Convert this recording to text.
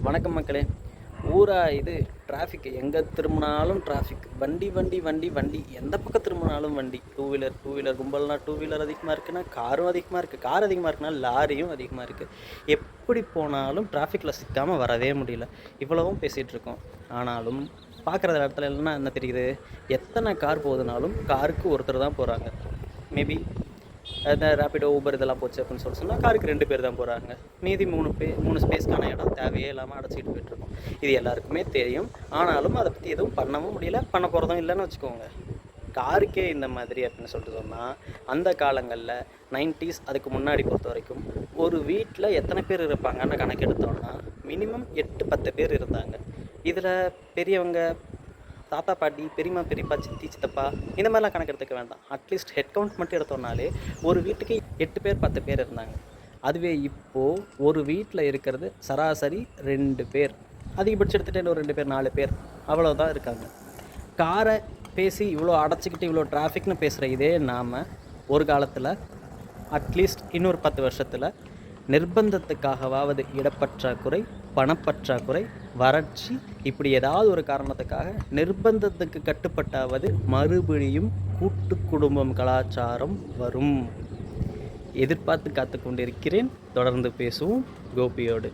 வணக்கம் மக்களே. ஊரா இது டிராஃபிக், எங்கே திரும்பினாலும் டிராஃபிக். வண்டி வண்டி வண்டி வண்டி, எந்த பக்கம் திரும்பினாலும் வண்டி. டூ வீலர் கும்பல்னா டூ வீலர் அதிகமாக இருக்குன்னா காரும் அதிகமாக இருக்குது, கார் அதிகமாக இருக்குன்னா லாரியும் அதிகமாக இருக்குது. எப்படி போனாலும் டிராஃபிக்கில் சிக்காமல் வரவே முடியல. இவ்வளவும் பேசிகிட்டு இருக்கோம். ஆனாலும் பார்க்குற இடத்துல இல்லைன்னா என்ன தெரியுது, எத்தனை கார் போகுதுனாலும் காருக்கு ஒருத்தர் தான் போகிறாங்க. மேபி அந்த ரேப்பிடோ ஊபர் இதெல்லாம் போச்சு அப்படின்னு சொன்னால் காருக்கு 2 பேர் தான் போகிறாங்க. மீதி 3 ஸ்பேஸ்க்கான இடம் தேவையே இல்லாமல் அடைச்சிட்டு போயிட்டுருக்கோம். இது எல்லாருக்குமே தெரியும். ஆனாலும் அதை பற்றி எதுவும் பண்ணவும் முடியல, பண்ண போகிறதும் இல்லைன்னு வச்சுக்கோங்க. காருக்கே இந்த மாதிரி அப்படின்னு சொல்லிட்டு சொன்னால், அந்த காலங்களில் 90s அதுக்கு முன்னாடி பொறுத்த வரைக்கும் ஒரு வீட்டில் எத்தனை பேர் இருப்பாங்கன்னு கணக்கு எடுத்தோம்னா மினிமம் 8-10 பேர் இருந்தாங்க. இதில் பெரியவங்க, தாத்தா பாட்டி, பெரியம்மா பெரியப்பா, சித்தி சித்தப்பா இந்த மாதிரிலாம் கணக்கு எடுத்துக்க வேண்டாம். அட்லீஸ்ட் ஹெட் கவுண்ட் மட்டும் எடுத்தோம்னாலே ஒரு வீட்டுக்கு 8 பேர் 10 பேர் இருந்தாங்க. அதுவே இப்போது ஒரு வீட்டில் இருக்கிறது சராசரி 2 பேர், அதிகபட்சம் எடுத்துகிட்டு ஒரு 2 பேர் 4 பேர் அவ்வளோதான் இருக்காங்க. காரை பேசி இவ்வளோ அடைச்சிக்கிட்டு இவ்வளோ டிராஃபிக்னு பேசுகிற இதே நாம் ஒரு காலத்தில் அட்லீஸ்ட் இன்னொரு 10 வருஷத்தில் நிர்பந்தத்துக்காகவாவது இடப்பற்றாக்குறை, பணப்பற்றாக்குறை, வறட்சி, இப்படி ஏதாவது ஒரு காரணத்துக்காக நிர்பந்தத்துக்கு கட்டுப்பட்டாவது மறுபடியும் கூட்டு குடும்பம் கலாச்சாரம் வரும். எதிர்பார்த்து காத்து கொண்டிருக்கிறேன். தொடர்ந்து பேசுவோம் கோபியோடு.